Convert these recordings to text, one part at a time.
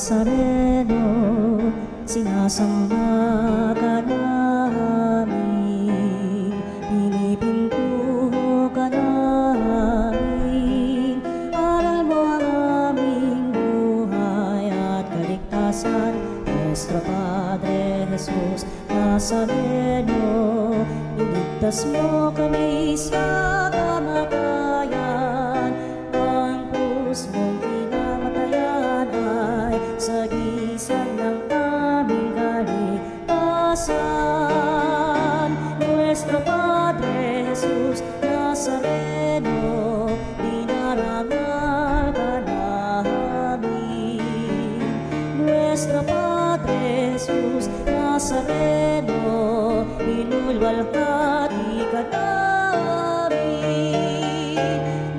Nazareno, sinasamba ka namin, pinipintuho ka namin, aral mo ang aming buhay at kaligtasan. Nuestro Padre Jesus Nazareno, iligtas mo kami sa kamatayan, ang krus mong pinamatayan ay sagisag ng aming kaligtasan. Nuestro Padre Jesus Nazareno, dinarangal ka namin. Nuestro Padre Jesus Nazareno, inulwalhati ka namin.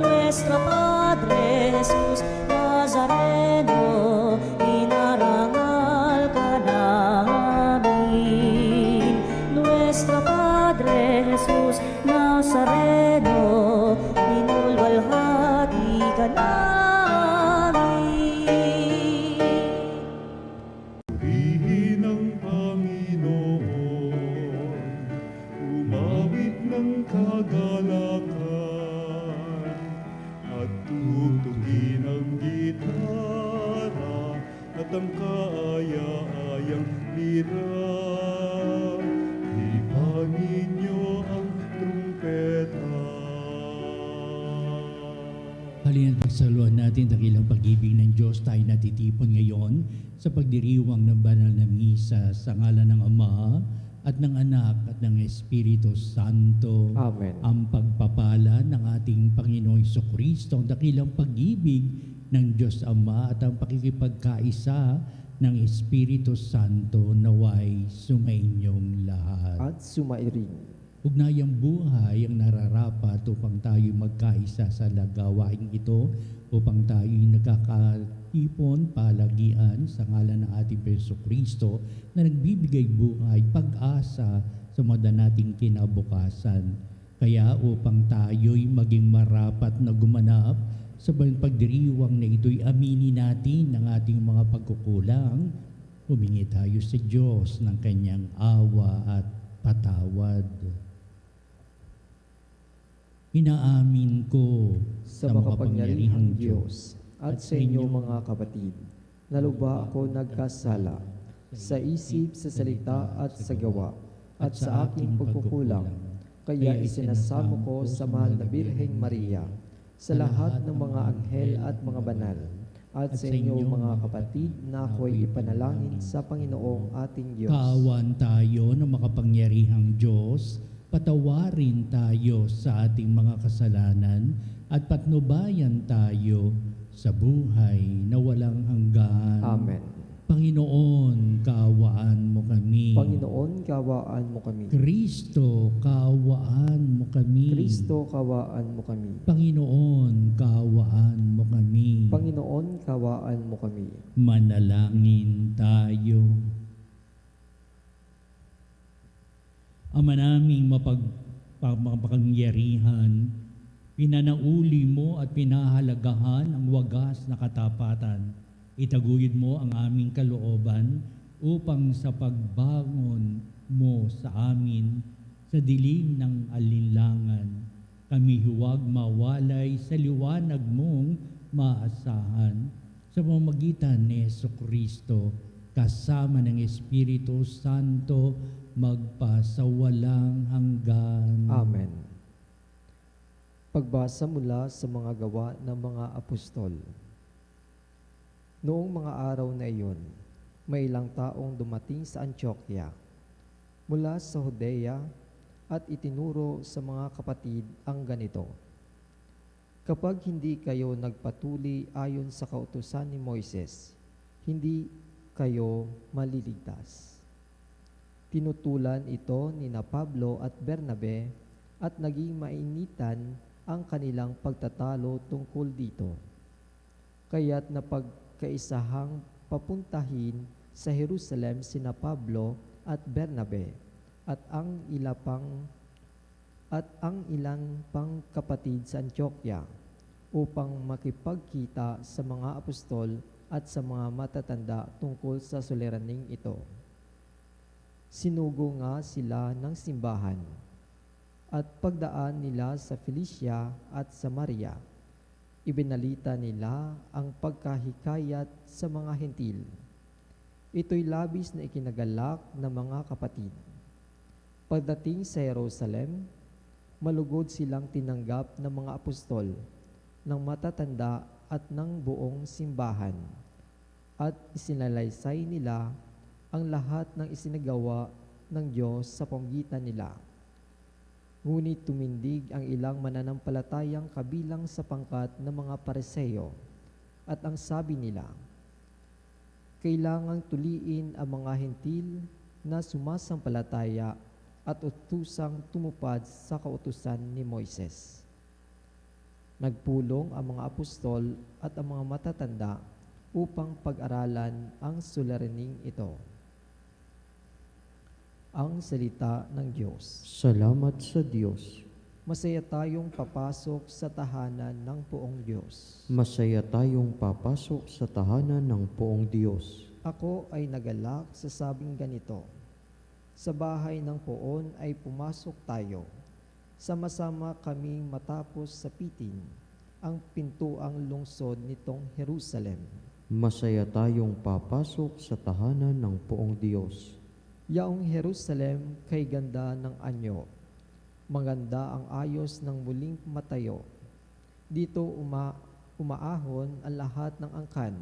Nuestro Padre Jesus Nazareno, inarangal ka namin. Nuestro Padre Jesus Nazareno, inulwalhati ka namin. Purihin ang Panginoon, umawit ng kagalakan, at tugtugin ang gitara at ang kaaya-ayang lira. Ipangin niyo ang trumpeta. Halina't pagsaluhan natin dakilang pag-ibig ng Diyos. Tayo natitipon ngayon sa pagdiriwang ng banal na misa sa ngalan ng Ama at ng Anak at ng Espiritu Santo. Amen. Ang pagpapala ng ating Panginoong Jesucristo, ang dakilang pag-ibig ng Diyos Ama at ang pakikipagkaisa ng Espiritu Santo naway sumainyong lahat. At sumairing. Ugnayang buhay ang nararapat upang tayo magkaisa sa gawain ito, upang tayo nagkakatipon, palagian sa ngalan ng ating Jesucristo na nagbibigay buhay, pag-asa sa mga nating kinabukasan. Kaya upang tayo'y maging marapat na gumanap sa pagdiriwang na ito'y aminin natin ang ating mga pagkukulang, humingi tayo sa Diyos ng kanyang awa at patawad. Inaamin ko Sa makapangyarihang Diyos at sa inyo mga kapatid, na lubha ako nagkasala sa isip, sa salita at sa gawa, at sa aking pagkukulang. Kaya isinasamo ko sa mahal na Birheng Maria, sa lahat ng mga anghel at mga banal, at sa inyo mga kapatid na ako'y ipanalangin sa Panginoong ating Diyos. Kaawaan tayo ng makapangyarihang Diyos, patawarin tayo sa ating mga kasalanan at patnubayan tayo sa buhay na walang hanggan. Amen. Panginoon, kaawaan mo kami. Panginoon, kawaan mo kami. Kristo, kaawaan mo kami. Kristo, kawaan mo kami. Panginoon, kaawaan mo kami. Panginoon, kawaan mo kami. Manalangin tayo. Ama naming mapagpangyarihan, pinanauli mo at pinahalagahan ang wagas na katapatan. Itaguyod mo ang aming kalooban upang sa pagbangon mo sa amin sa dilim ng alinlangan, kami huwag mawalay sa liwanag mong maasahan. Sa pamamagitan ni Jesucristo, kasama ng Espiritu Santo, magpasawalang hanggan. Amen. Pagbasa mula sa mga gawa ng mga apostol. Noong mga araw na iyon, may ilang taong dumating sa Antioquia mula sa Judea at itinuro sa mga kapatid ang ganito: kapag hindi kayo nagpatuli ayon sa kautusan ni Moises, hindi kayo maliligtas. Tinutulan ito ni na Pablo at Bernabe at naging mainitan ang kanilang pagtatalo tungkol dito. Kaya't napagkaisahang papuntahin sa Jerusalem sina Pablo at Bernabe at ang ilang pang kapatid sa Antioquia upang makipagkita sa mga apostol at sa mga matatanda tungkol sa suliraning ito. Sinugo nga sila ng simbahan at pagdaan nila sa Felicia at Samaria, ibinalita nila ang pagkahikayat sa mga hentil. Ito'y labis na ikinagalak ng mga kapatid. Pagdating sa Jerusalem, malugod silang tinanggap ng mga apostol, ng matatanda at ng buong simbahan, at isinalaysay nila ang lahat ng isinagawa ng Diyos sa pamamagitan nila. Ngunit tumindig ang ilang mananampalatayang kabilang sa pangkat ng mga Pariseo, at ang sabi nila, kailangang tuliin ang mga hentil na sumasampalataya at utusang tumupad sa kautusan ni Moises. Nagpulong ang mga apostol at ang mga matatanda upang pag-aralan ang suliraning ito. Ang salita ng Diyos. Salamat sa Diyos. Masaya tayong papasok sa tahanan ng poong Diyos. Masaya tayong papasok sa tahanan ng poong Diyos. Ako ay nagalak sa sabing ganito, sa bahay ng poon ay pumasok tayo. Sama-sama kaming matapos sapitin ang pintuang lungsod nitong Jerusalem. Masaya tayong papasok sa tahanan ng poong Diyos. Yaong Jerusalem kay ganda ng anyo. Maganda ang ayos ng muling matayo. Dito umaahon ang lahat ng angkan,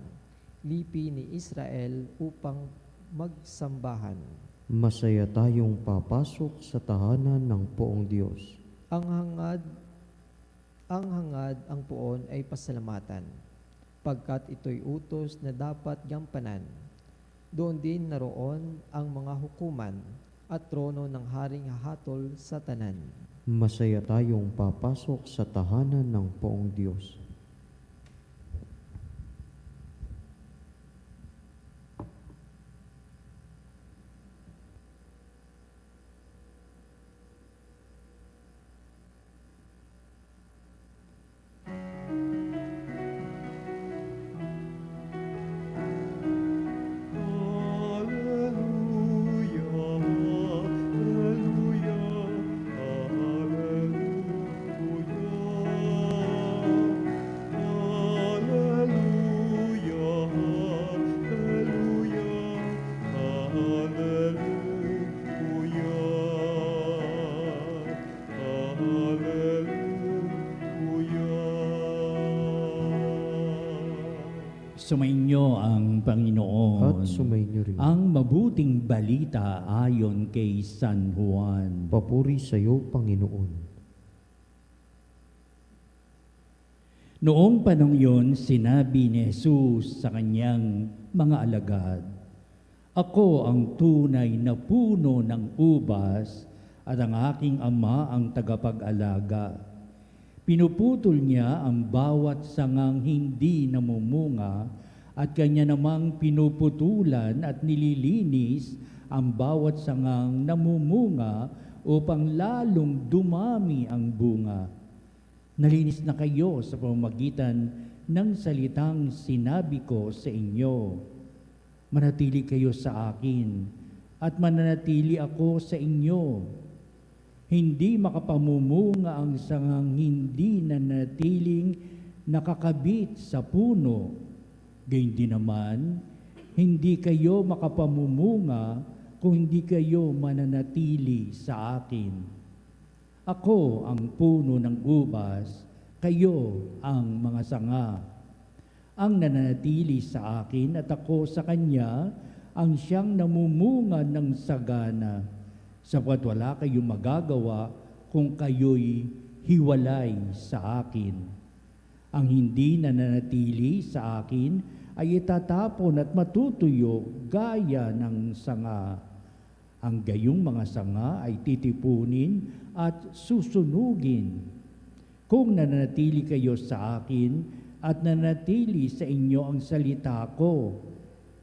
lipi ni Israel upang magsambahan. Masaya tayong papasok sa tahanan ng poong Diyos. Ang hangad ang poon ay pasalamatan, pagkat ito'y utos na dapat gampanan. Doon din naroon ang mga hukuman at trono ng haring hahatol sa tanan. Masaya tayong papasok sa tahanan ng poong Diyos. Sumainyo ang Panginoon. At sumainyo rin. Ang mabuting balita ayon kay San Juan. Papuri sa iyo, Panginoon. Noong panahon yun, sinabi ni Jesus sa kanyang mga alagad, ako ang tunay na puno ng ubas at ang aking ama ang tagapag-alaga. Pinuputol niya ang bawat sangang hindi namumunga at kanya namang pinuputulan at nililinis ang bawat sangang namumunga upang lalong dumami ang bunga. Nalinis na kayo sa pamamagitan ng salitang sinabi ko sa inyo. Manatili kayo sa akin at mananatili ako sa inyo. Hindi makapamumunga ang sangang hindi nanatiling nakakabit sa puno. Gayun din naman, hindi kayo makapamumunga kung hindi kayo mananatili sa akin. Ako ang puno ng ubas, kayo ang mga sanga. Ang nananatili sa akin at ako sa kanya, ang siyang namumunga ng sagana. Sapagkat wala kayong magagawa kung kayo'y hiwalay sa akin. Ang hindi nananatili sa akin ay itatapon at matutuyo gaya ng sanga. Ang gayong mga sanga ay titipunin at susunugin. Kung nananatili kayo sa akin at nanatili sa inyo ang salita ko,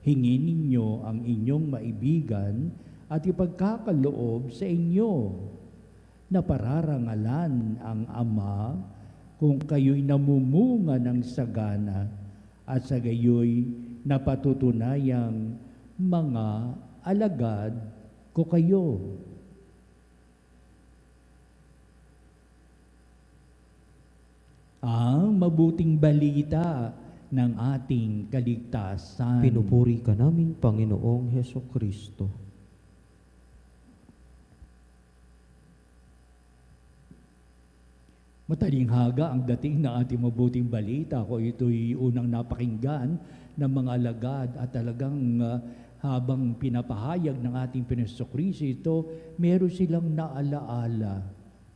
hingin ninyo ang inyong maibigan at ipagkakaloob sa inyo na pararangalan ang Ama kung kayo'y namumunga ng sagana at sa gayoy napatutunayang mga alagad ko kayo. Ang mabuting balita ng ating kaligtasan. Pinupuri ka namin, Panginoong Heso Kristo. Matalinghaga ang dating ng ating mabuting balita. Kung ito'y unang napakinggan ng mga alagad at talagang habang pinapahayag ng ating Panginoong ito, meron silang naalaala,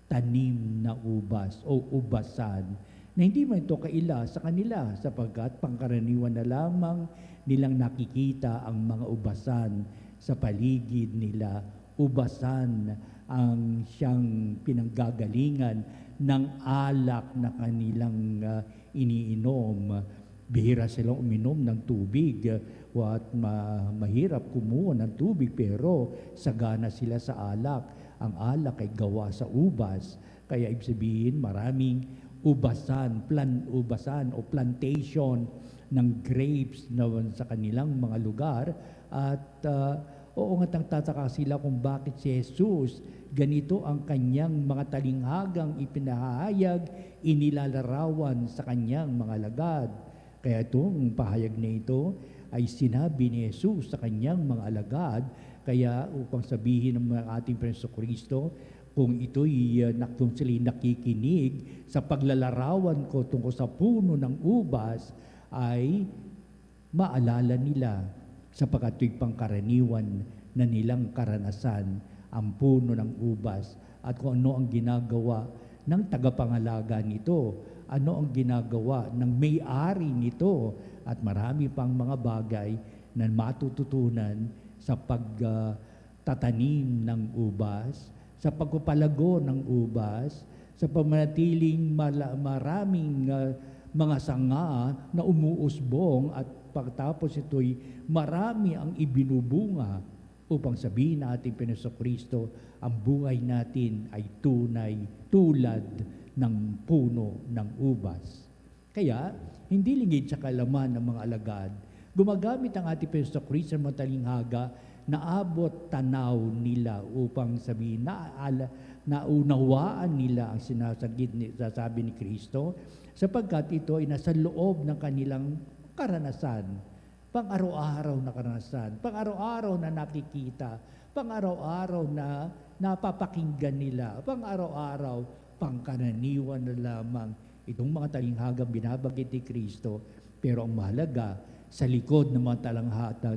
tanim na ubas o ubasan na hindi man ito kaila sa kanila sapagkat pangkaraniwan na lamang nilang nakikita ang mga ubasan sa paligid nila. Ubasan ang siyang pinanggagalingan ng alak na kanilang iniinom. Bihira silang uminom ng tubig at mahirap kumuha ng tubig pero sagana sila sa alak. Ang alak ay gawa sa ubas. Kaya ibig sabihin maraming ubasan o plantation ng grapes na sa kanilang mga lugar. At oo nga tataka sila kung bakit si Jesus ganito ang kanyang mga talinghagang ipinahayag, inilalarawan sa kanyang mga alagad. Kaya itong pahayag na ito ay sinabi ni Jesus sa kanyang mga alagad, kaya upang sabihin ng ating Panginoong Kristo, kung ito'y kung sila'y nakikinig sa paglalarawan ko tungkol sa puno ng ubas, ay maalala nila sapagkat ito'y pangkaraniwan na nilang karanasan ang puno ng ubas at kung ano ang ginagawa ng tagapangalaga nito, ano ang ginagawa ng may-ari nito at marami pang mga bagay na matututunan sa pagtatanim ng ubas, sa pagpapalago ng ubas, sa pamanatiling maraming mga sanga na umuusbong at pagtapos ito'y marami ang ibinubunga upang sabihin natin Panginoong Kristo, ang buhay natin ay tunay tulad ng puno ng ubas. Kaya, hindi lingid sa kalaman ng mga alagad, gumagamit ang ating Panginoong Kristo ng matalinghaga na abot tanaw nila upang sabihin, naunawaan nila ang sasabi ni Kristo sapagkat ito ay nasa loob ng kanilang karanasan. Pang-araw-araw na karanasan, pang-araw-araw na nakikita, pang-araw-araw na napapakinggan nila, pang-araw-araw, pangkaraniwan na lamang itong mga talinghagang binabagit ni Kristo. Pero ang mahalaga, sa likod ng mga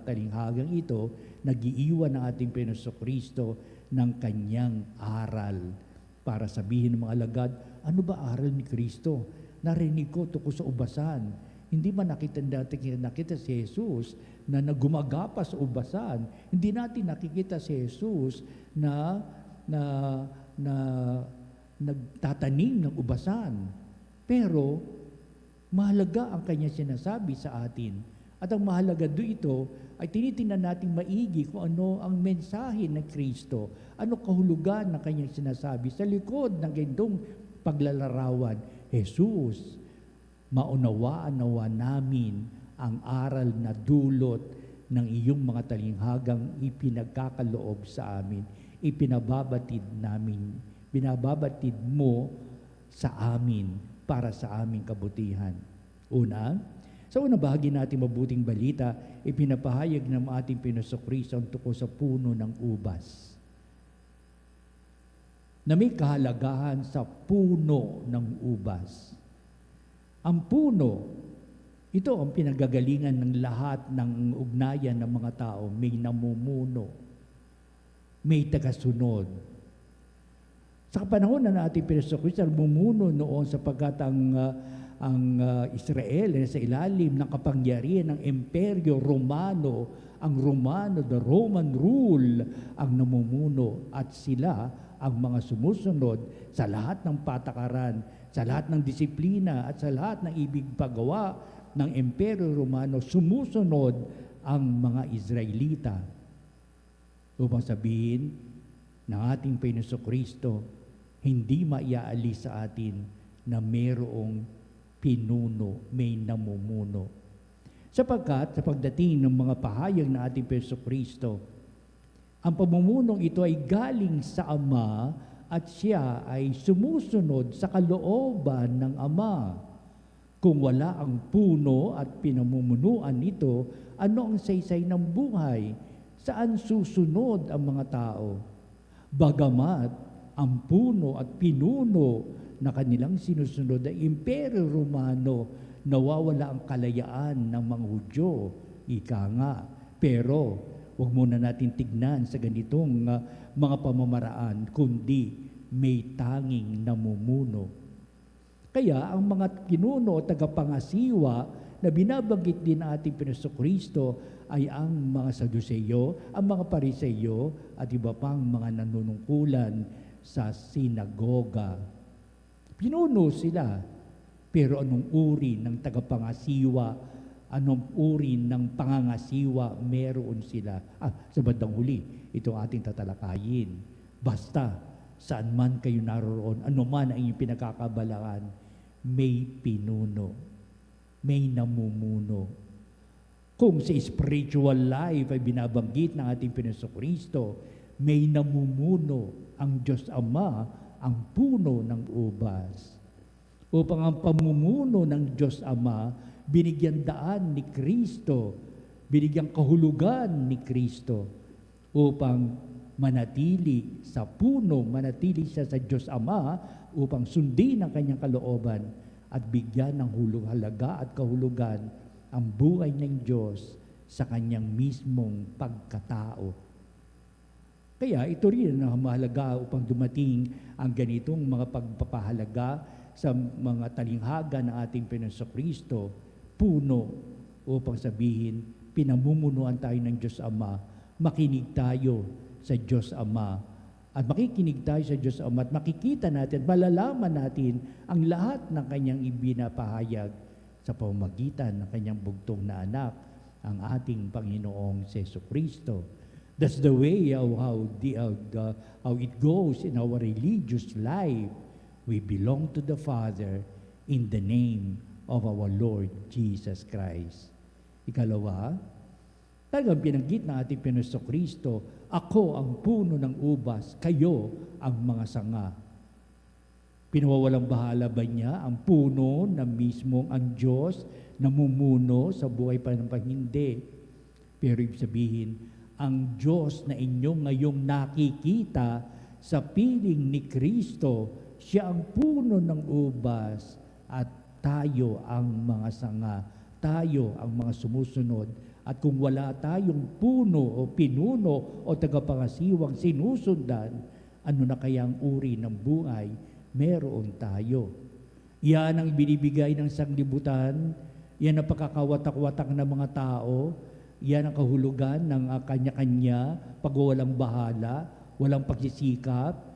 talinghagang ito, nag-iiwan ng ating Panginoong Kristo ng kanyang aral para sabihin ng mga alagad, ano ba aral ni Kristo? Narinig ko tungkol sa ubasan. Hindi man nakita si Jesus na nagumagapa sa ubasan. Hindi natin nakikita si Jesus na nagtatanim ng ubasan. Pero mahalaga ang kanya sinasabi sa atin. At ang mahalaga ito ay tinitingnan natin maigi kung ano ang mensahe ng Kristo. Ano kahulugan ng kanyang sinasabi sa likod ng ganitong paglalarawan. Jesus, maunawaan-nawa namin ang aral na dulot ng iyong mga talinghagang ipinagkakaloob sa amin. Ipinababatid mo sa amin para sa aming kabutihan. Una, sa unang bahagi natin mabuting balita, ipinapahayag ng ating Panginoong Kristo ang tungkol sa puno ng ubas na may kahalagahan sa puno ng ubas. Ang puno, ito ang pinagagalingan ng lahat ng ugnayan ng mga tao. May namumuno, may tagasunod. Sa panahon na natin Panginoong Kristo, bumuno noon sapagkat ang Israel ay sa ilalim ng kapangyarihan ng Imperyo Romano. Ang Romano, the Roman rule, ang namumuno at sila ang mga sumusunod sa lahat ng patakaran, sa lahat ng disiplina at sa lahat ng ibig pagawa ng Imperyo Romano, sumusunod ang mga Israelita. Upang sabihin ng ating Panginoong Kristo, hindi maiaalis sa atin na mayroong pinuno, may namumuno. Sapagkat sa pagdating ng mga pahayag ng ating Jesucristo, ang pamumuno ito ay galing sa Ama at siya ay sumusunod sa kalooban ng Ama. Kung wala ang puno at pinamumunuan nito, ano ang saysay ng buhay? Saan susunod ang mga tao? Bagamat ang puno at pinuno na kanilang sinusunod ay Imperyo Romano, nawawala ang kalayaan ng mga Hudyo. Ika nga. Pero huwag muna natin tignan sa ganitong mga pamamaraan, kundi may tanging namumuno. Kaya ang mga pinuno o tagapangasiwa na binabanggit din ating Jesucristo ay ang mga Saduseyo, ang mga Pariseyo at iba pang mga nanunungkulan sa sinagoga. Pinuno sila, pero anong uri ng tagapangasiwa, anong uri ng pangangasiwa meron sila? Sa bandang huli, ito ating tatalakayin. Basta, saan man kayo naroon, ano man ang inyong pinagkakabalaan, may pinuno, may namumuno. Kung sa spiritual life ay binabanggit ng ating Jesucristo, may namumuno ang Diyos Ama, ang puno ng ubas. Upang ang pamumuno ng Diyos Ama, binigyan daan ni Kristo, binigyan kahulugan ni Kristo, upang manatili sa puno, manatili siya sa Diyos Ama, upang sundin ang kanyang kalooban at bigyan ng halaga at kahulugan ang buhay ng Diyos sa kanyang mismong pagkatao. Kaya ito rin ang mahalaga upang dumating ang ganitong mga pagpapahalaga sa mga talinghaga ng ating Jesucristo, puno, upang sabihin, pinamumunuan tayo ng Diyos Ama, makinig tayo sa Diyos Ama, at makikinig tayo sa Diyos Ama at makikita natin, malalaman natin ang lahat ng kanyang ibinapahayag sa pamamagitan ng kanyang bugtong na anak, ang ating Panginoong Jesucristo. That's the way how it goes in our religious life. We belong to the Father in the name of our Lord Jesus Christ. Ikalawa, talagang binanggit na ating Jesucristo, ako ang puno ng ubas, kayo ang mga sanga. Pinawawalang bahala ba niya ang puno na mismong ang Diyos namumuno sa buhay pa ng Hindi? Pero ibig sabihin, ang Diyos na inyong ngayong nakikita sa piling ni Kristo, siya ang puno ng ubas at tayo ang mga sanga, tayo ang mga sumusunod. At kung wala tayong puno o pinuno o tagapangasiwang sinusundan, ano na kaya ang uri ng buhay meron tayo? Yan ang binibigay ng sanglibutan, yan ang pagkakawatak-watak ng mga tao, yan ang kahulugan ng kanya-kanya, pagwawalang bahala, walang pagsisikap,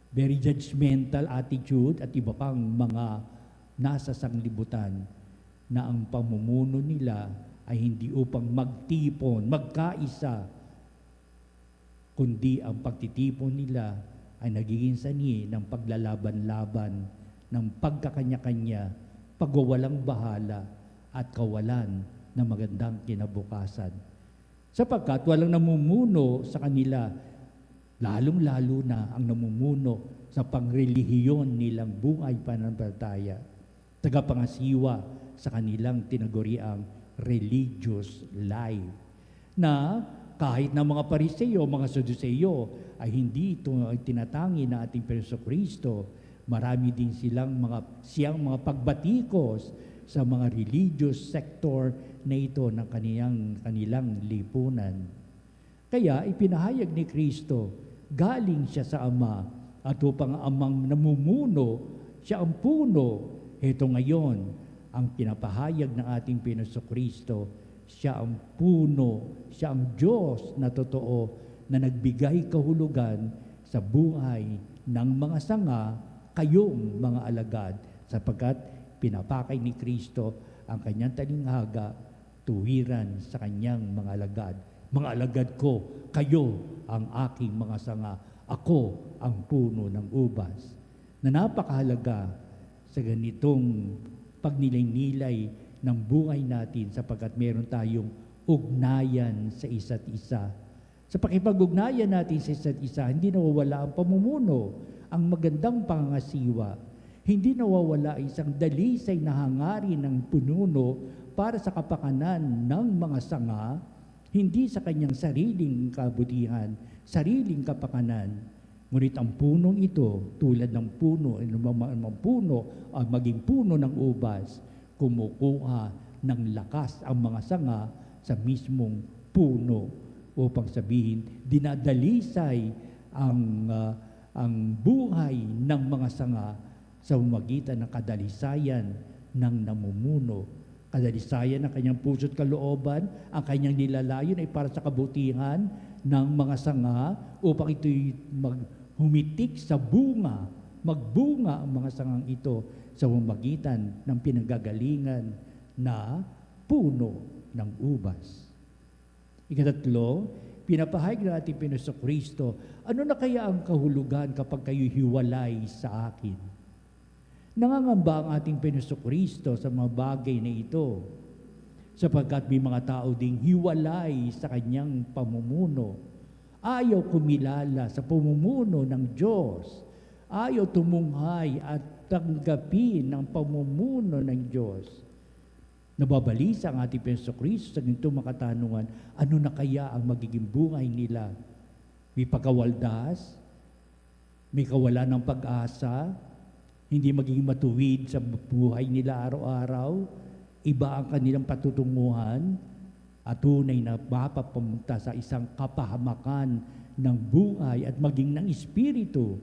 very judgmental attitude at iba pang mga nasa sanglibutan na ang pamumuno nila ay hindi upang magtipon, magkaisa, kundi ang pagtitipon nila ay nagiging sanhi ng paglalaban-laban, ng pagkakanya-kanya, pagwawalang bahala at kawalan ng magandang kinabukasan. Sapagkat walang namumuno sa kanila, lalong-lalo na ang namumuno sa pangrelihiyon nilang buhay pananampalataya, tagapangasiwa sa kanilang tinaguriang religious life, na kahit na mga Pariseyo, mga Saduseyo ay hindi ito ay tinatangi na ating Jesucristo, marami din siyang mga pagbatikos sa mga religious sector na ito ng kanilang lipunan. Kaya ipinahayag ni Kristo, galing siya sa Ama, at upang ang amang namumuno, siya ang puno. Ito ngayon, ang pinapahayag ng ating Jesucristo, siya ang puno, siya ang Diyos na totoo na nagbigay kahulugan sa buhay ng mga sanga, kayong mga alagad, sapagkat pinapakay ni Kristo ang kanyang talinghaga tuwiran sa kanyang mga alagad. Mga alagad ko, kayo ang aking mga sanga, ako ang puno ng ubas. Na napakahalaga sa ganitong pagnilay-nilay ng buhay natin sapagkat meron tayong ugnayan sa isa't isa. Sa pakipag-ugnayan natin sa isa't isa, hindi nawawala ang pamumuno, ang magandang pangangasiwa. Hindi nawawala isang dalisay na hangarin ng pununo para sa kapakanan ng mga sanga, hindi sa kanyang sariling kabutihan, sariling kapakanan. Ngunit ang punong ito, tulad ng puno, maging puno ng ubas, kumukuha ng lakas ang mga sanga sa mismong puno upang sabihin, dinadalisay ang buhay ng mga sanga sa umagitan ng kadalisayan ng namumuno. Kadalisayan ng kanyang puso't kalooban, ang kanyang nilalayon ay para sa kabutihan ng mga sanga upang ito'y humitik sa bunga, magbunga ang mga sangang ito sa umagitan ng pinanggagalingan na puno ng ubas. Ikatatlo, pinapahayag na ating Kristo, ano na kaya ang kahulugan kapag kayo hiwalay sa akin? Nangangamba ang ating Kristo sa mga bagay na ito, sapagkat may mga tao ding hiwalay sa kanyang pamumuno. Ayaw kumilala sa pamumuno ng Diyos. Ayaw tumunghay at tanggapin ang pamumuno ng Diyos. Nababalisa ang ating Kristo sa ganitong mga katanungan, ano na kaya ang magiging buhay nila? May pagkawaldas, may kawalan ng pag-asa, hindi magiging matuwid sa buhay nila araw-araw, iba ang kanilang patutunguhan, at tunay na mapapamunta sa isang kapahamakan ng buhay at maging ng espiritu.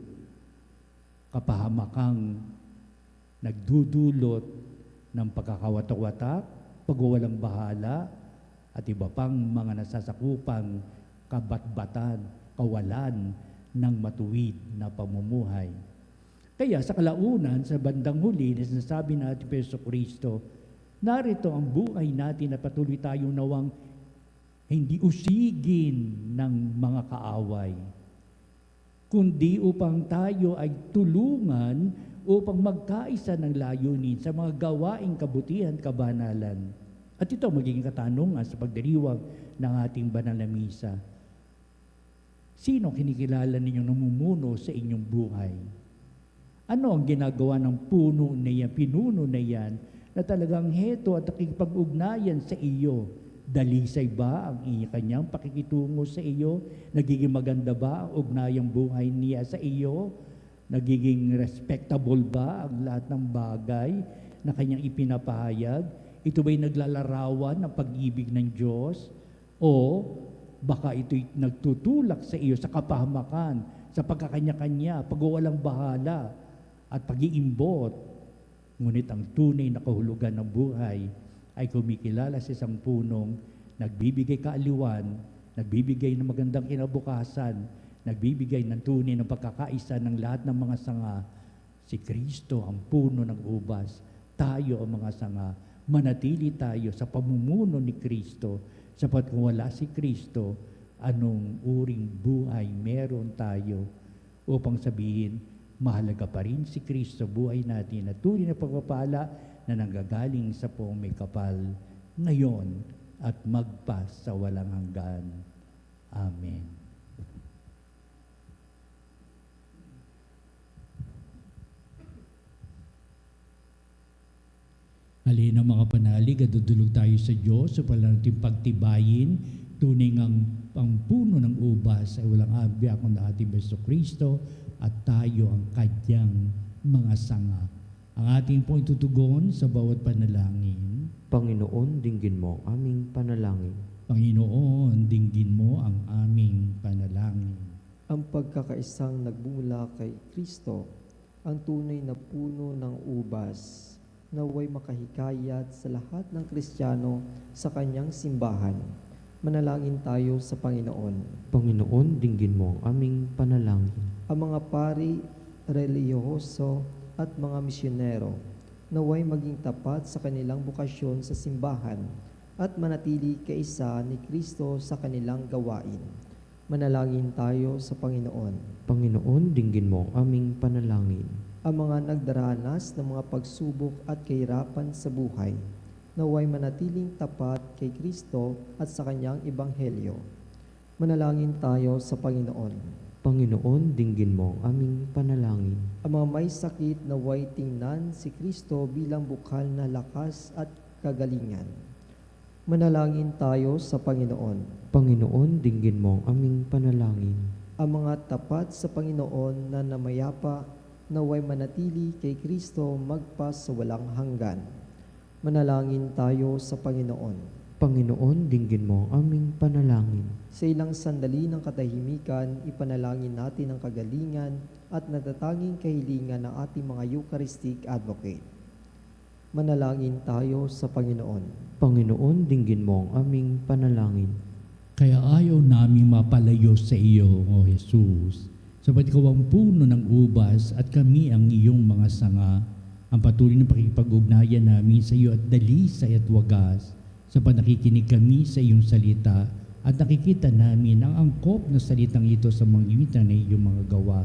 Kapahamakang nagdudulot ng pagkakawatak-watak, pagwawalang bahala, at iba pang mga nasasakupang kabatbatan, kawalan ng matuwid na pamumuhay. Kaya sa kalaunan, sa bandang huli, na sinasabi natin Kristo, narito ang buhay natin na patuloy tayong nawang hindi usigin ng mga kaaway, kundi upang tayo ay tulungan upang magkaisa ng layunin sa mga gawaing kabutihan, kabanalan. At ito magiging katanungan sa pagdiriwang ng ating banal na misa. Sino kinikilala ninyong namumuno sa inyong buhay? Ano ang ginagawa ng puno na yan, pinuno na yan, na talagang heto at nakikipag-ugnayan sa iyo? Dalisay ba ang kanyang pakikitungo sa iyo? Nagiging maganda ba ang ugnayang buhay niya sa iyo? Nagiging respectable ba ang lahat ng bagay na kanyang ipinapahayag? Ito ba'y naglalarawan ng pag-ibig ng Diyos? O baka ito'y nagtutulak sa iyo sa kapahamakan, sa pagkakanya-kanya, pagwawalang bahala, at pag-iimbot? Ngunit ang tunay na kahulugan ng buhay ay kumikilala sa isang punong nagbibigay kaaliwan, nagbibigay ng magandang kinabukasan, nagbibigay ng tunay ng pagkakaisa ng lahat ng mga sanga. Si Kristo ang puno ng ubas, tayo ang mga sanga. Manatili tayo sa pamumuno ni Kristo, sapat kung wala si Kristo, anong uring buhay meron tayo upang sabihin, mahalaga pa rin si Kristo buhay natin at tunay na pagpapala na nanggagaling sa poong may kapal ngayon at magpas sa walang hanggan. Amen. Halina mga panalig at dudulog tayo sa Diyos sa pala natin pagtibayin, tunay ang puno ng ubas ay walang abya kundi ating Kristo at tayo ang kanyang mga sanga. Ang ating pong itutugon sa bawat panalangin. Panginoon, dinggin mo ang aming panalangin. Panginoon, dinggin mo ang aming panalangin. Ang pagkakaisang nagbumula kay Kristo, ang tunay na puno ng ubas, naway makahikayat sa lahat ng Kristiyano sa kanyang simbahan. Manalangin tayo sa Panginoon. Panginoon, dinggin mo ang aming panalangin. Ang mga pari, relihiyoso at mga misyonero, naway maging tapat sa kanilang bukasyon sa simbahan at manatili kaisa ni Kristo sa kanilang gawain. Manalangin tayo sa Panginoon. Panginoon, dinggin mo ang aming panalangin. Ang mga nagdaranas ng mga pagsubok at kahirapan sa buhay, naway manatiling tapat kay Kristo at sa kanyang ebanghelyo. Manalangin tayo sa Panginoon. Panginoon, dinggin mo ang aming panalangin. Ang mga may sakit naway tingnan si Kristo bilang bukal na lakas at kagalingan. Manalangin tayo sa Panginoon. Panginoon, dinggin mo ang aming panalangin. Ang mga tapat sa Panginoon na namayapa naway manatili kay Kristo magpa sa walang hanggan. Manalangin tayo sa Panginoon. Panginoon, dinggin mo ang aming panalangin. Sa ilang sandali ng katahimikan, ipanalangin natin ang kagalingan at natatanging kahilingan ng ating mga Eucharistic Advocate. Manalangin tayo sa Panginoon. Panginoon, dinggin mo ang aming panalangin. Kaya ayaw namin mapalayo sa iyo, O Jesus. Sapat ikaw ang puno ng ubas at kami ang iyong mga sanga. Ang patuloy na pakikipag-ugnayan namin sa iyo at dalisay at wagas. Sapat nakikinig kami sa iyong salita at nakikita namin ang angkop na salitang ito sa mga imitan ng iyong mga gawa.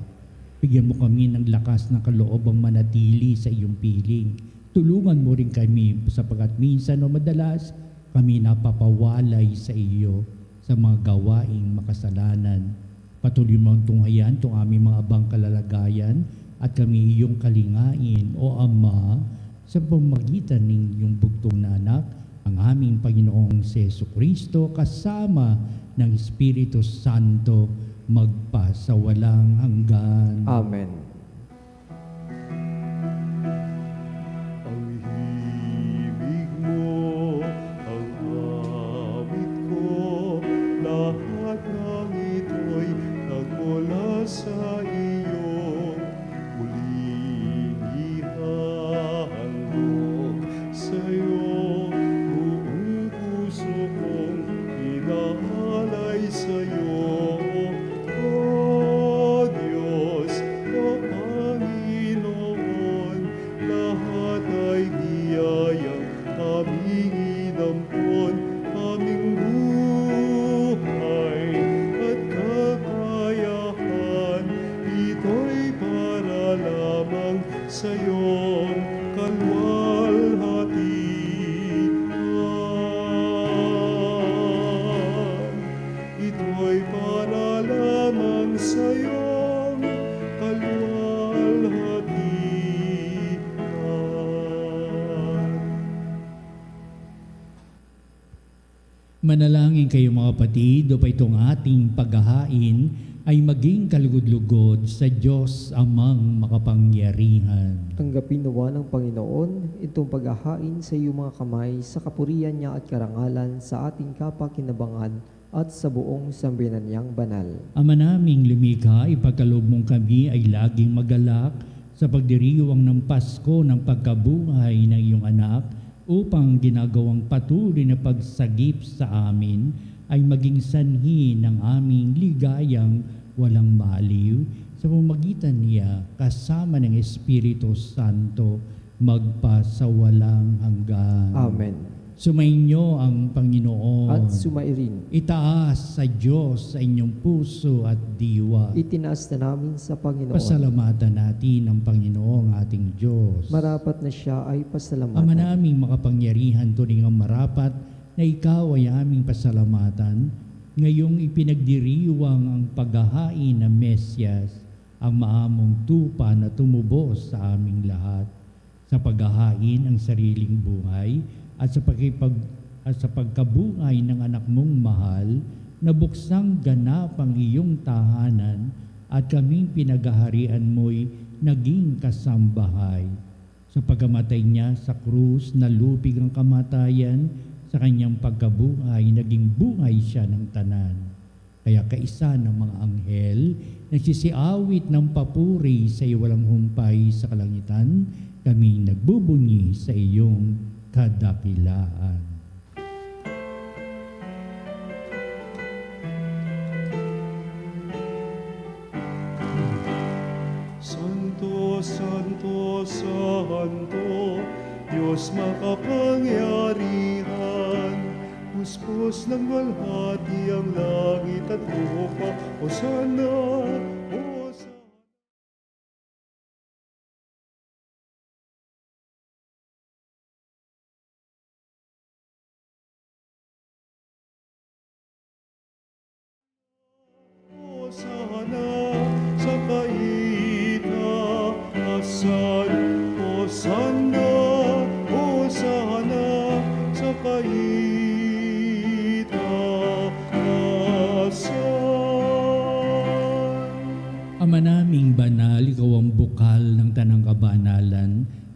Bigyan mo kami ng lakas ng kaloobang manatili sa iyong piling. Tulungan mo rin kami sapagkat minsan o madalas kami napapawalay sa iyo sa mga gawaing makasalanan. Patuloy mo ang tunghayan itong aming mga abang kalalagayan at kami iyong kalingain, O Ama, sa pamagitan ng iyong bugtong na anak, ang aming Panginoong Jesucristo kasama ng Espiritu Santo magpa sa walang hanggan. Amen. Ang himig mo, ang awit ko, lahat ng ito'y nagmula sa iyo. Muling ihahandog sa iyo, buong puso kong inaalay sa iyo. O Diyos, O Panginoon, lahat ay biyayang aming inampon, aming buhay at kakayahan. Ito'y para lamang sa iyong kalwalhatian. Ito'y para lamang sa iyong kalwalhatian. Manalangin kayo mga kapatid, upang itong ating paghahain ay maging kalugod-lugod sa Diyos amang makapangyarihan. Tanggapin nawa ng Panginoon itong paghahain sa iyong mga kamay sa kapurihan niya at karangalan sa ating kapakinabangan at sa buong sambayanan niyang banal. Ama naming lumikha, ipagkaloob mong kami ay laging magalak sa pagdiriwang ng Pasko ng pagkabuhay ng iyong anak upang ginagawang patuloy na pagsagip sa amin ay maging sanhi ng aming ligayang walang maliw sa pamamagitan niya kasama ng Espiritu Santo magpa sa walang hanggan. Amen. Sumainyo ang Panginoon. At sumairin. Itaas sa Diyos sa inyong puso at diwa. Itinaas na namin sa Panginoon. Pasalamatan natin ang Panginoong ating Diyos. Marapat na siya ay pasalamatan. Ama naming makapangyarihan, turing ang marapat na ikaw ay aming pasalamatan. Ngayong ipinagdiriwang ang paghahain ng Mesyas, ang maamong tupa na tumubos sa aming lahat. Sa paghahain ang sariling buhay at sa pagkabuhay ng anak mong mahal, na buksang ganap ang iyong tahanan at kaming pinaghaharian mo'y naging kasambahay. Sa pagkamatay niya sa krus, nalupig ang kamatayan, sa kanyang pagkabuhay, naging buhay siya ng tanan. Kaya kaisa ng mga anghel, nagsisiawit ng papuri sa iyo walang humpay sa kalangitan, kami nagbubunyi sa iyong kadakilaan. Santo, Santo, Santo, Diyos makapangyarihan, puspos ng walhati ang langit at lupa, Hosanna,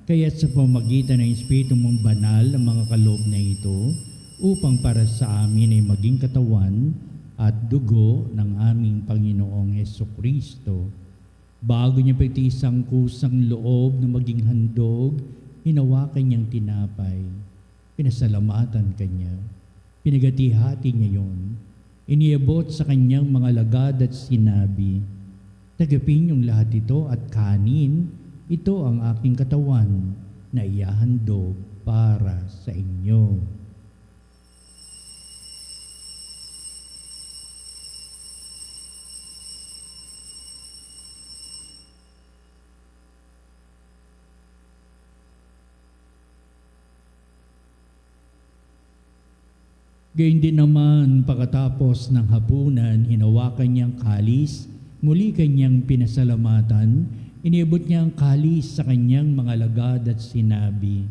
Kaya't sa pamagitan ng Espiritu mong banal ang mga kaloob na ito, upang para sa amin ay maging katawan at dugo ng aming Panginoong Hesukristo. Bago niya isang kusang loob na maging handog, hinawakan niyang tinapay. Pinasalamatan kanya. Pinagati-hati niya yon. Iniabot sa kanyang mga lagad at sinabi, "Tagapin niyong lahat ito at kanin. Ito ang aking katawan na ihahandog para sa inyo." Gayun din naman pagkatapos ng hapunan, hinawakan niyang kalis, muli kanyang pinasalamatan, iniabot niya ang kalis sa kanyang mga lagad at sinabi,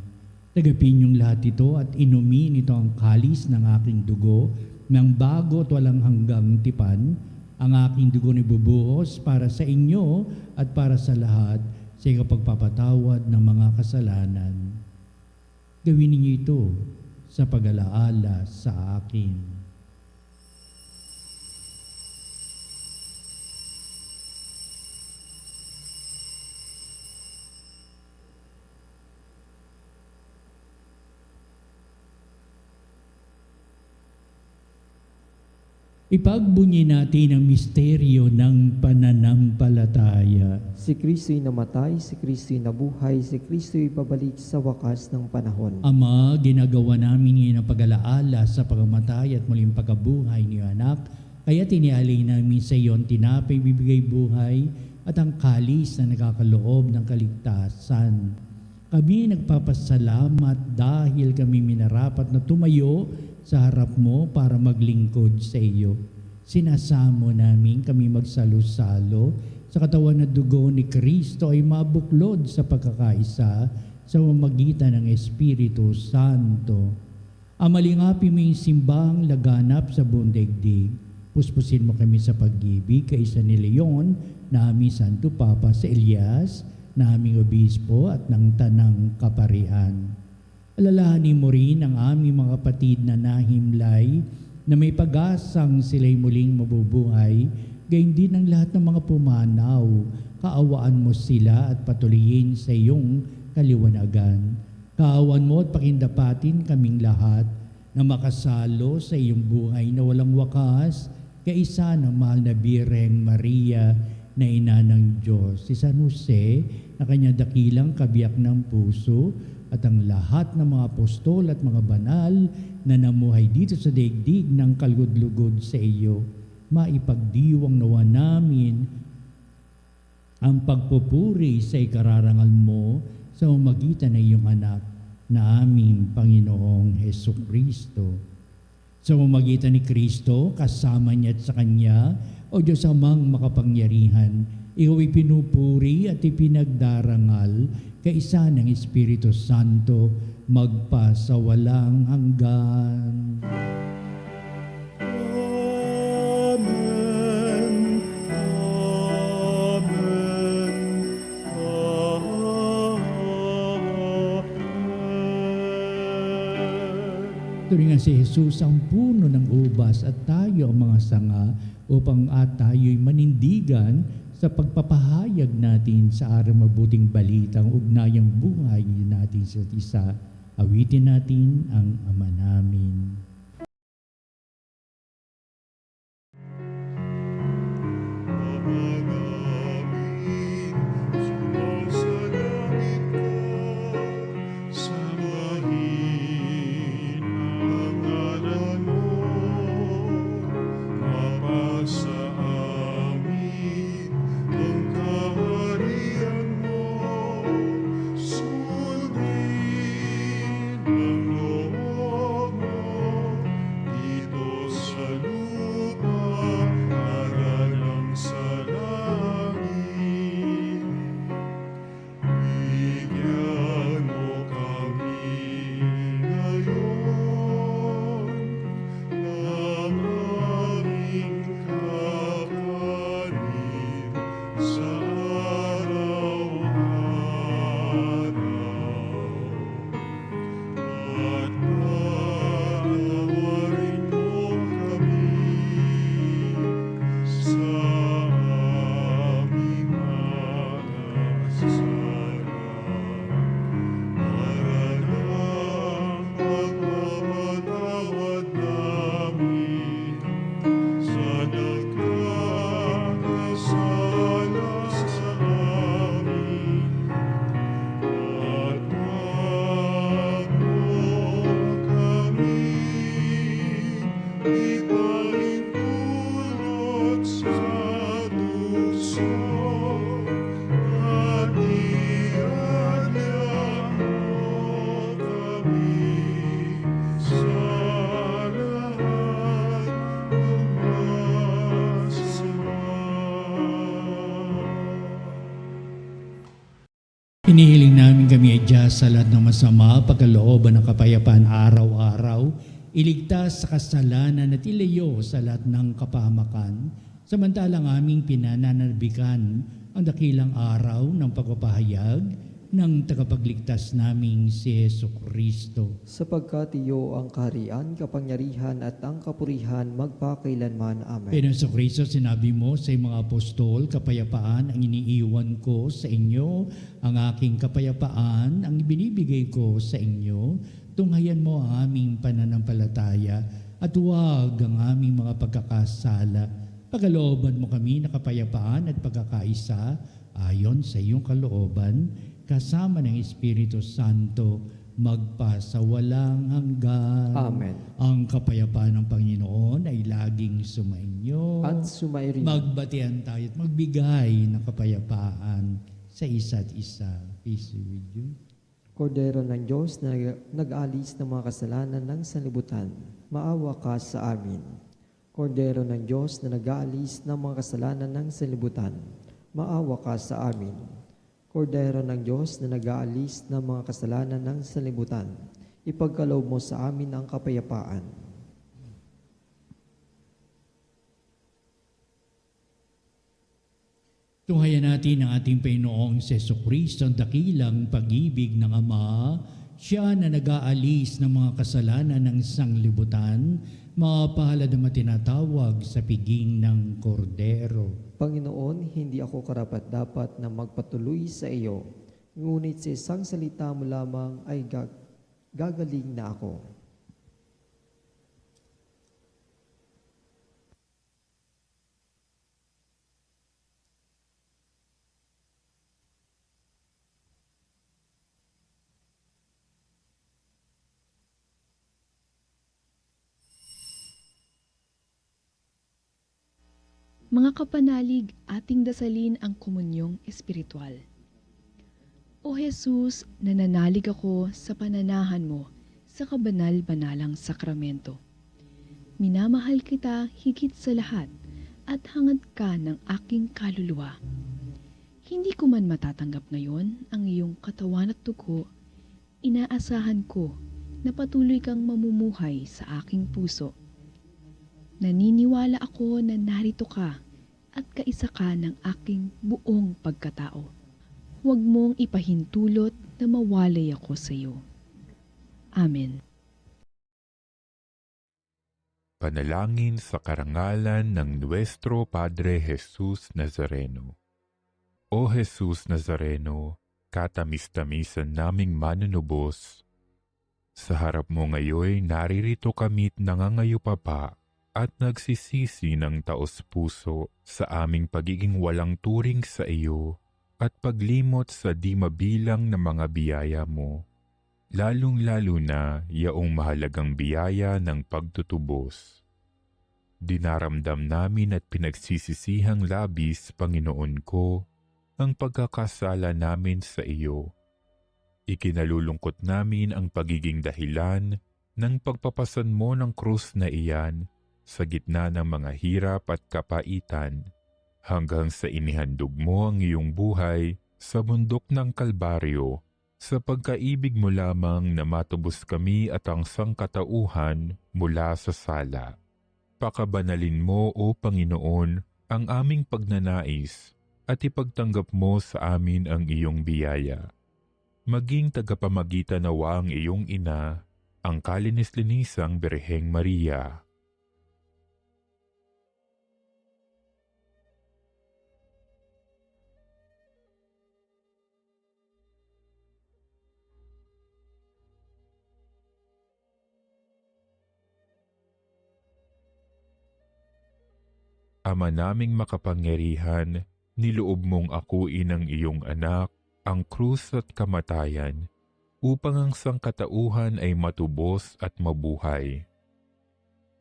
"Tagapin niyong lahat ito at inumin ito ang kalis ng aking dugo, ng bago at walang hanggang tipan, ang aking dugo ni bubuhos para sa inyo at para sa lahat sa ikapagpapatawad ng mga kasalanan. Gawin ninyo ito sa pag-alaala sa akin." Ipagbunyi natin ang misteryo ng pananampalataya. Si Kristo'y namatay, si Kristo'y nabuhay, si Kristo'y babalik sa wakas ng panahon. Ama, ginagawa namin ngayon ang pag-alaala sa pagkamatay at muling pagkabuhay ni anak, kaya tinialay namin sa iyo ang tinapay bibigay buhay at ang kalis na nakakaloob ng kaligtasan. Kami nagpapasalamat dahil kami minarapat na tumayo sa harap mo para maglingkod sa iyo. Sinasamo namin kami magsalo-salo sa katawan na dugo ni Kristo ay mabuklod sa pagkakaisa sa pamamagitan ng Espiritu Santo. Amalingapi mo yung simbang laganap sa buong daigdig. Puspusin mo kami sa pag-ibig kaisa ni Leon na aming Santo Papa sa Elias, na aming obispo at ng tanang kaparian. Alalahanin mo rin ang aming mga kapatid na nahimlay na may pag-asang sila'y muling mabubuhay, gayon din ang lahat ng mga pumanaw. Kaawaan mo sila at patuloyin sa iyong kaliwanagan. Kaawaan mo at pakindapatin kaming lahat na makasalo sa iyong buhay na walang wakas, kaisa ng mahal na Birheng Maria na ina ng Diyos, si San Jose na kanya dakilang kabiyak ng puso, at ang lahat ng mga apostol at mga banal na namuhay dito sa daigdig ng kalugod-lugod sa iyo. Maipagdiwang nawa namin ang pagpupuri sa ikararangal mo sa umagitan ng iyong anak na aming Panginoong Hesukristo. Sa pamamagitan ni Kristo, kasama niya at sa Kanya, o Diyos Amang makapangyarihan, ikaw ay pinupuri at ipinagdarangal kaisa ng Espiritu Santo magpa sa walang hanggan. Amen. Amen. Amen. Turing nga si Jesus ang puno ng ubas at tayo ang mga sanga upang tayo'y manindigan sa pagpapahayag natin sa araw mabuting balitang ugnayang buhay natin sa isa. Awitin natin ang Ama namin. Remedya sa lahat ng masama, pagkalooban ng kapayapaan araw-araw, iligtas sa kasalanan at ilayo sa lahat ng kapahamakan, samantalang aming pinananarbikan ang dakilang araw ng pagpapahayag ng tagapagligtas naming si Jesucristo. Sapagkat iyo ang kaharian, kapangyarihan at ang kapurihan magpakailanman. Amen. Pero sa Kristo, sinabi mo sa mga apostol, kapayapaan ang iniiwan ko sa inyo, ang aking kapayapaan ang ibinibigay ko sa inyo. Tunghayan mo ang aming pananampalataya at huwag ang aming mga pagkakasala. Pagalooban mo kami na kapayapaan at pagkakaisa ayon sa iyong kalooban, kasama ng Espiritu Santo, magpasawalang hanggan. Amen. Ang kapayapaan ng Panginoon ay laging sumainyo. At sumairin. Magbatian tayo at magbigay ng kapayapaan sa isa't isa. Peace be with you. Kordero ng Diyos na nag-alis ng mga kasalanan ng sanlibutan, maawa ka sa amin. Kordero ng Diyos na nag-aalis ng mga kasalanan ng sanlibutan, maawa ka sa amin. Kordero ng Diyos na nag-aalis ng mga kasalanan ng sanlibutan, ipagkaloob mo sa amin ang kapayapaan. Tunghayan natin ang ating Panginoong Jesucristo, ang dakilang pag-ibig ng Ama. Siya na nag-aalis ng mga kasalanan ng sanglibutan, mapalad na tinatawag sa piging ng Kordero. Panginoon, hindi ako karapat-dapat na magpatuloy sa iyo, ngunit sa isang salita mo lamang ay gagaling na ako. Mga kapanalig, ating dasalin ang komunyong espiritual. O Jesus, nananalig ako sa pananahan mo sa kabanal-banalang sakramento. Minamahal kita higit sa lahat at hangad ka ng aking kaluluwa. Hindi ko man matatanggap ngayon ang iyong katawan at dugo, inaasahan ko na patuloy kang mamumuhay sa aking puso. Naniniwala ako na narito ka at kaisa ka ng aking buong pagkatao. Huwag mong ipahintulot na mawalay ako sa iyo. Amen. Panalangin sa karangalan ng Nuestro Padre Jesus Nazareno. O Jesus Nazareno, katamis-tamisan naming manunubos, sa harap mo ngayon naririto kami't nangangayupapa at nagsisisi ng taos-puso sa aming pagiging walang turing sa iyo at paglimot sa di mabilang na mga biyaya mo, lalong-lalo na yaong mahalagang biyaya ng pagtutubos. Dinaramdam namin at pinagsisisihang labis, Panginoon ko, ang pagkakasala namin sa iyo. Ikinalulungkot namin ang pagiging dahilan ng pagpapasan mo ng krus na iyan sa gitna ng mga hirap at kapaitan, hanggang sa inihandog mo ang iyong buhay sa bundok ng Kalbaryo, sa pagkaibig mo lamang na matubos kami at ang sangkatauhan mula sa sala. Pakabanalin mo, O Panginoon, ang aming pagnanais at ipagtanggap mo sa amin ang iyong biyaya. Maging tagapamagitan nawa ang iyong ina, ang kalinis-linisang Birheng Maria. Ama naming makapangyarihan, niloob mong akuin ang iyong anak, ang krus at kamatayan, upang ang sangkatauhan ay matubos at mabuhay.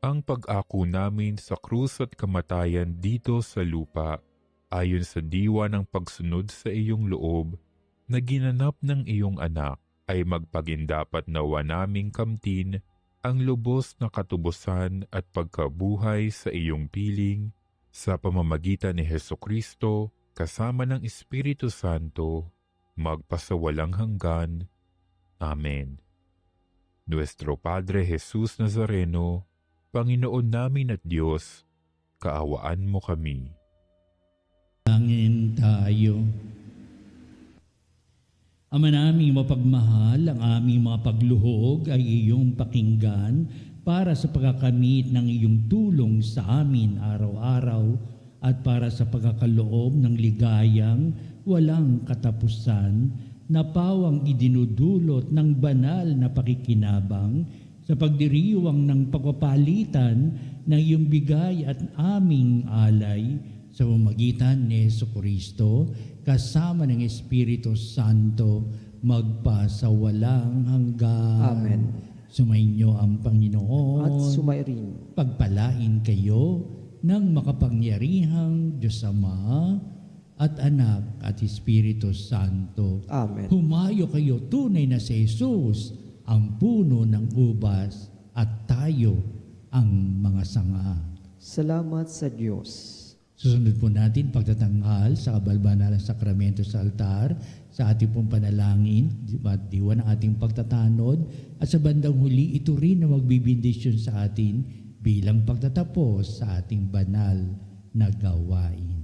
Ang pag-ako namin sa krus at kamatayan dito sa lupa, ayon sa diwa ng pagsunod sa iyong loob, na ginanap ng iyong anak, ay magpagindapat nawa naming kamtin ang lubos na katubusan at pagkabuhay sa iyong piling, sa pamamagitan ni Jesucristo, kasama ng Espiritu Santo, magpasawalang hanggan. Amen. Nuestro Padre Jesus Nazareno, Panginoon namin at Diyos, kaawaan mo kami. Langin tayo. Ama naming mapagmahal, ang aming mga pagluhog ay iyong pakinggan para sa pagkakamit ng iyong tulong sa amin araw-araw at para sa pagkakaloob ng ligayang walang katapusan na pawang idinudulot ng banal na pakikinabang sa pagdiriwang ng pagpapalitan ng iyong bigay at aming alay sa pamamagitan ni Jesucristo kasama ng Espiritu Santo magpasawalang hanggan. Amen. Sumainyo ang Panginoon. At sumairin. Pagpalain kayo ng makapangyarihang Diyos Ama at Anak at Espiritu Santo. Amen. Humayo kayo tunay na si Jesus, ang puno ng ubas at tayo ang mga sanga. Salamat sa Diyos. Susunod po natin pagtatanghal sa kabalbanalang sakramento sa altar, sa ating pong panalangin, at diwa ng ating pagtatanod, at sa bandang huli, ito rin na magbibindisyon sa atin bilang pagtatapos sa ating banal na gawain.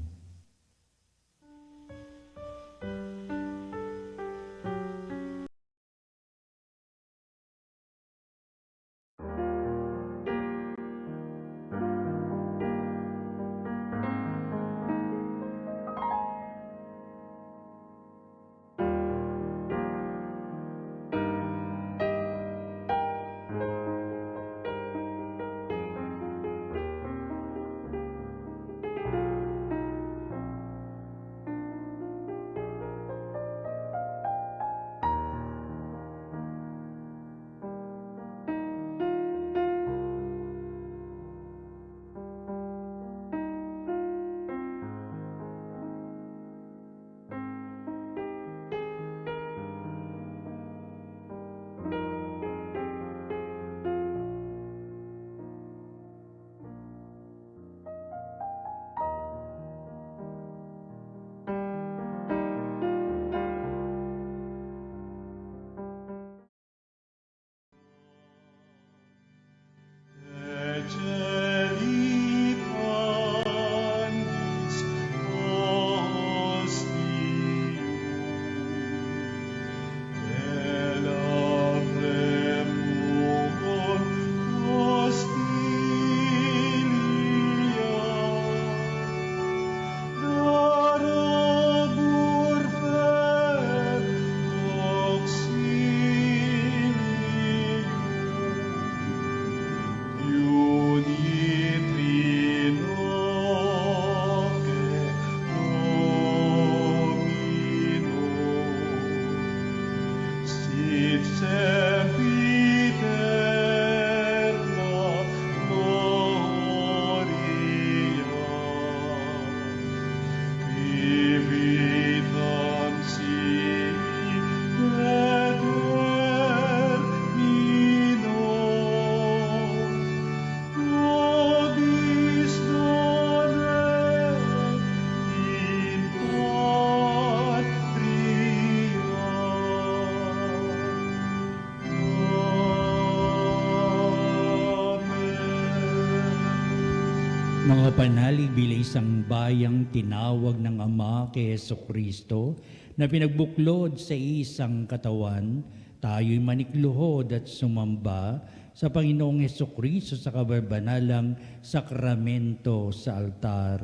Mga panalig bilang isang bayang tinawag ng Ama kay Jesucristo na pinagbuklod sa isang katawan, tayo'y manikluhod at sumamba sa Panginoong Jesucristo sa kabarbanalang sakramento sa altar.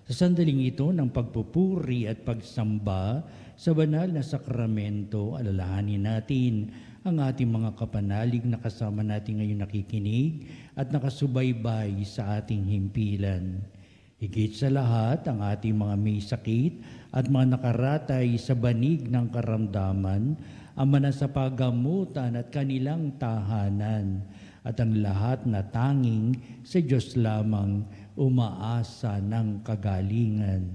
Sa sandaling ito ng pagpupuri at pagsamba sa banal na sakramento, alalahanin natin ang ating mga kapanalig na kasama natin ngayon nakikinig at nakasubaybay sa ating himpilan. Higit sa lahat, ang ating mga may sakit at mga nakaratay sa banig ng karamdaman, ang manasapagamutan at kanilang tahanan, at ang lahat na tanging sa Diyos lamang umaasa ng kagalingan.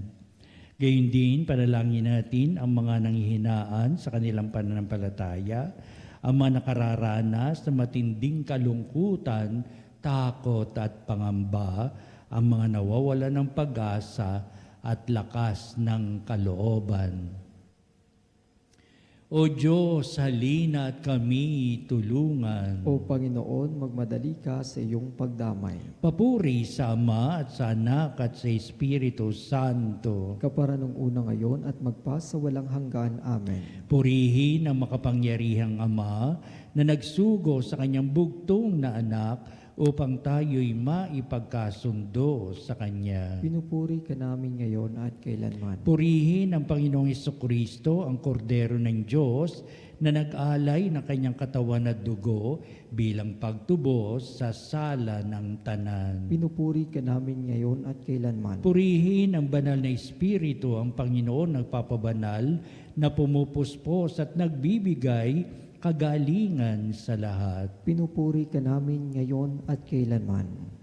Gayun din, panalangin natin ang mga nanghihinaan sa kanilang pananampalataya, ang mga nakararanas ng matinding kalungkutan, takot at pangamba, ang mga nawawalan ng pag-asa at lakas ng kalooban. O Diyos, halina at kami tulungan. O Panginoon, magmadali ka sa iyong pagdamay. Papuri sa Ama at sa Anak at sa Espiritu Santo. Kapara nung una ngayon at magpasawalang hanggan. Amen. Purihin ang makapangyarihang Ama na nagsugo sa kanyang bugtong na anak upang tayo'y maipagkasundo sa Kanya. Pinupuri ka namin ngayon at kailanman. Purihin ang Panginoong Hesukristo, ang Kordero ng Diyos, na nag-alay ng kanyang katawan at dugo bilang pagtubos sa sala ng tanan. Pinupuri ka namin ngayon at kailanman. Purihin ang banal na Espiritu, ang Panginoon nagpapabanal, na pumupuspos at nagbibigay kagalingan sa lahat. Pinupuri ka namin ngayon at kailanman.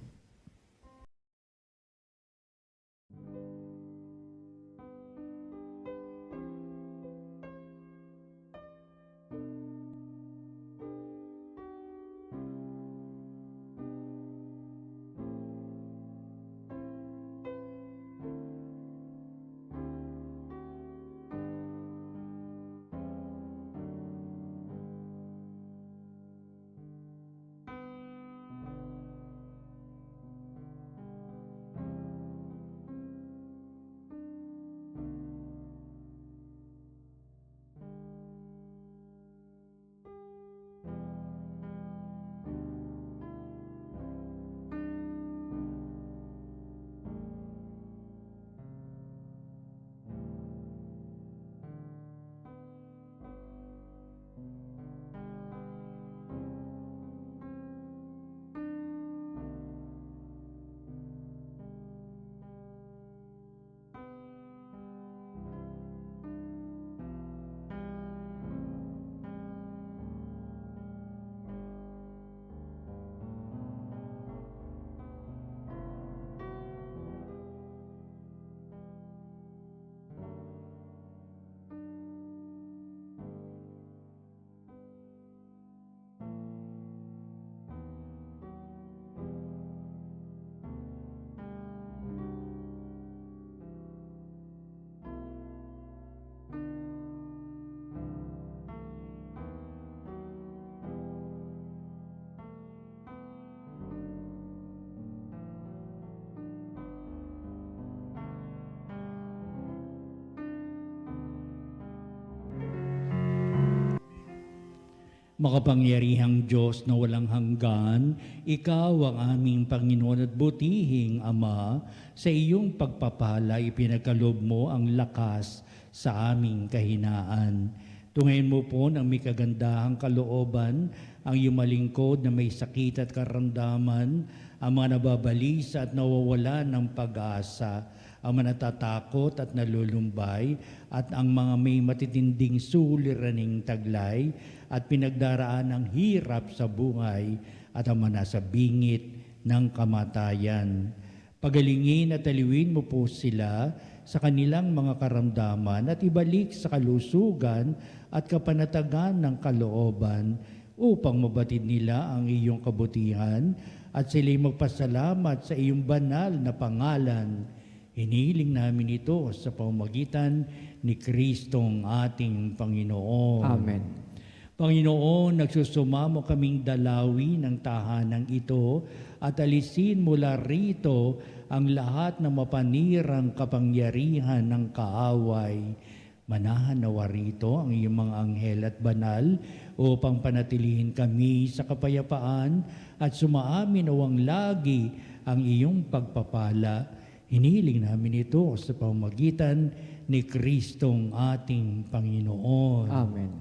Makapangyarihang Diyos na walang hanggan, Ikaw ang aming Panginoon at butihing Ama, sa iyong pagpapala ipinagkaloob mo ang lakas sa aming kahinaan. Tungayin mo po ng may kagandahang kalooban ang iyong malingkod na may sakit at karamdaman, ang mga nababalisa at nawawala ng pag-asa, ang mga natatakot at nalulumbay, at ang mga may matitinding suliraning taglay at pinagdaraan ng hirap sa buhay at ang mga nasa bingit ng kamatayan. Pagalingin at aliwin mo po sila sa kanilang mga karamdaman at ibalik sa kalusugan at kapanatagan ng kalooban upang mabatid nila ang iyong kabutihan at sila'y magpasalamat sa iyong banal na pangalan. Hinihiling namin ito sa pamamagitan ni Kristong ating Panginoon. Amen. Panginoon, nagsusumamo kaming dalawi ng tahanang ito at alisin mula rito ang lahat ng mapanirang kapangyarihan ng kaaway. Manahan nawa rito ang iyong mga anghel at banal upang panatilihin kami sa kapayapaan at sumaamin nawang lagi ang iyong pagpapala. Hinihiling namin ito sa pamamagitan ni Kristong ating Panginoon. Amen.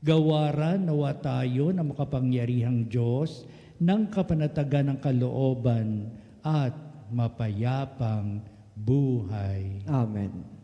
Gawaran nawa tayo ng makapangyarihang Diyos ng kapanatagan ng kalooban at mapayapang buhay. Amen.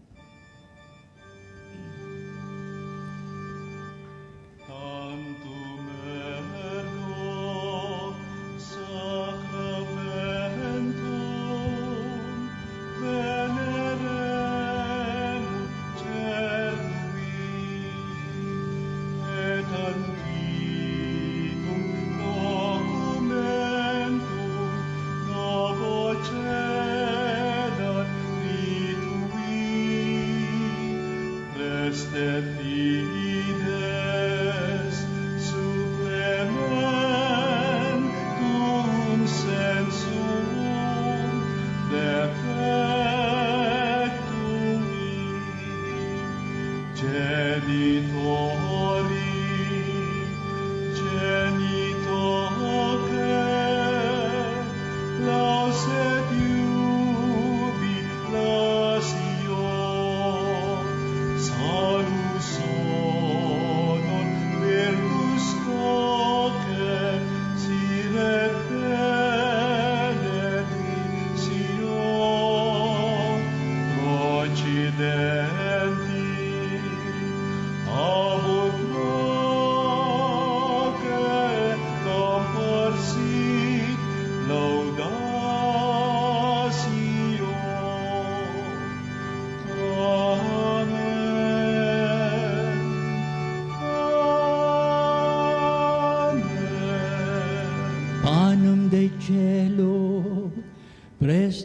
Blessed be the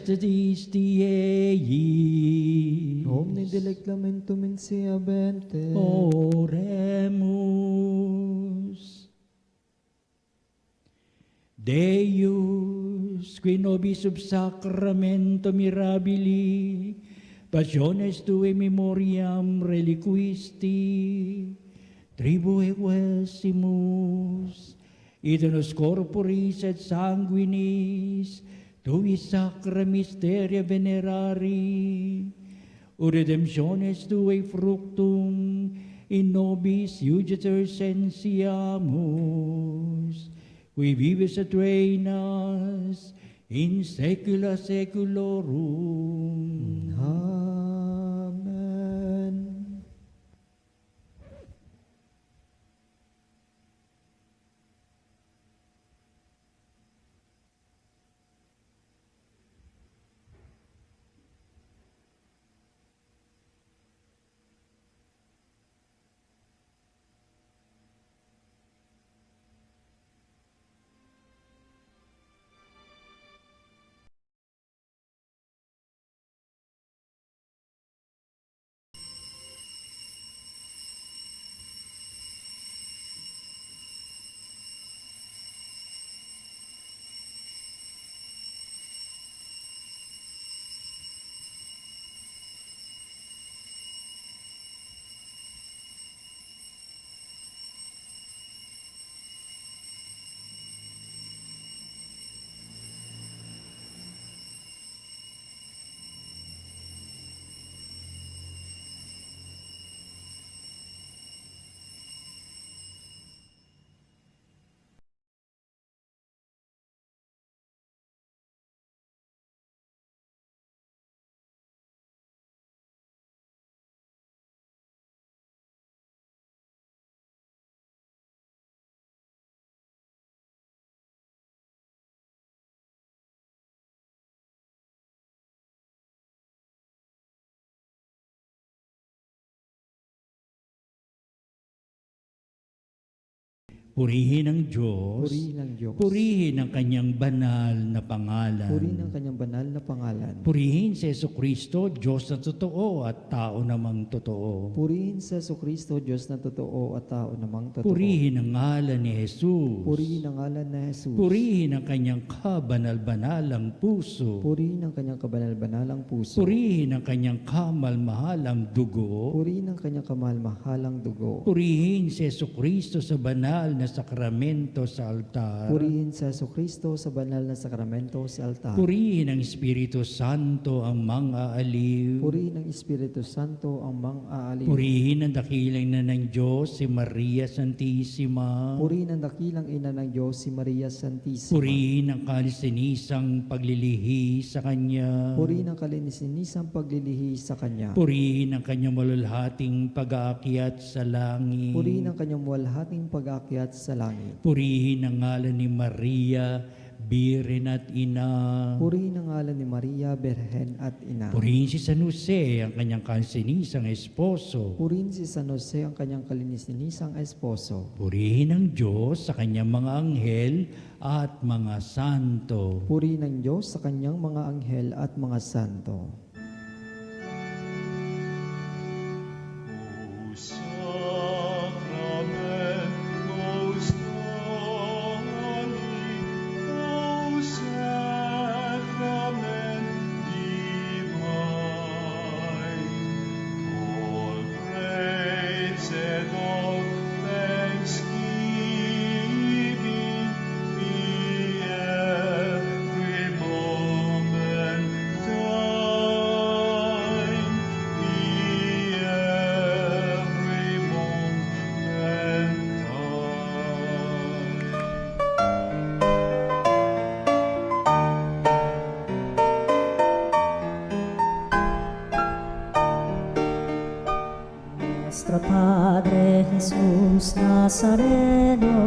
Potestas Diei. Omni delectamentum in se abente. Oremus. Deus, qui nobis sub sacramento mirabili, passiones tue memoriam reliquisti, tribue quesimus, id nos corporis et sanguinis, tui sacra mysteria venerari, o redemptiones tue fructum, in nobis iuditor sensiamus, qui vives et reinas in saecula saeculorum. Amen. Purihin ang Diyos, Purihin ang Diyos. purihin ang kanyang banal na pangalan. Purihin ang kanyang banal na pangalan. Purihin si Jesucristo, Diyos na totoo at tao namang totoo. Purihin sa Jesucristo, Diyos na totoo at tao namang totoo. Purihin ang ngalan ni Jesus. Purihin ang ngalan na Jesus. Purihin ang kanyang kabanal-banalang puso. Purihin ang kanyang kabanal-banalang puso. Purihin ang kanyang kamal-mahalang dugo. Purihin ang kanyang kamahal-mahalang dugo. Purihin si Jesucristo sa banal na sakramento sa altar. Purihin sa Jesucristo sa banal na sakramento sa altar. Purihin ang Espiritu Santo ang mga aliw. Purihin ang Espiritu Santo ang mang-aaliw. Purihin ang dakilang ina ng Diyos, si Maria Santissima. Purihin ang dakilang ina ng Diyos, si Maria Santissima. Purihin ang kalisinisang paglilihi sa Kanya. Purihin ang kalininisang paglilihi sa Kanya. Purihin ang Kanyang malulhating pag-aakyat sa langit. Purihin ang kanyang walhating pag-aakyat sa langit. Purihin ang ngalan ni Maria, Birhen at Ina. Purihin ang ngalan ni Maria, Berhen at Ina. Purihin si San Jose, ang kanyang kalisinisang esposo. Purihin si San Jose, ang kanyang kalininisang esposo. Purihin ang Diyos sa kanyang mga anghel at mga santo. Purihin ang Diyos sa kanyang mga anghel at mga santo. Nuestro Padre Jesús Nazareno,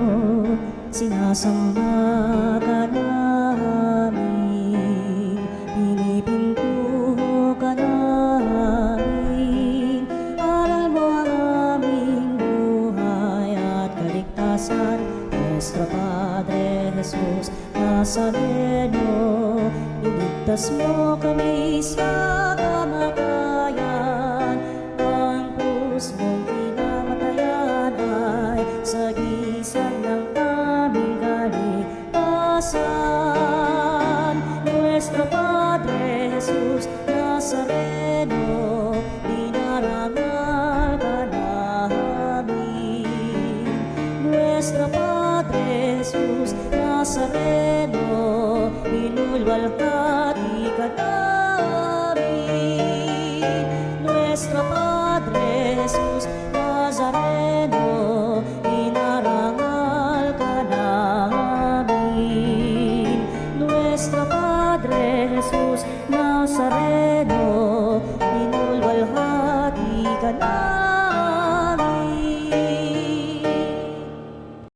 sinasamba ka namin, pinipintuho ka namin, aral mo ang aming buhay at kaligtasan. Nuestro Padre Jesús Nazareno, iligtas Iligtas mo kami sa kamatayan, ang krus mong pinamatayan ay sagisag ng aming kaligtasan. Nuestro Padre Jesus Nazareno, dinarangal ka namin. Nuestro Padre Jesus Nazareno, inulwalhati ka namin. Nuestro Padre Jesus Nazareno, inarangal ka namin. Nuestro Padre Jesus Nazareno, inulwalhati ka namin.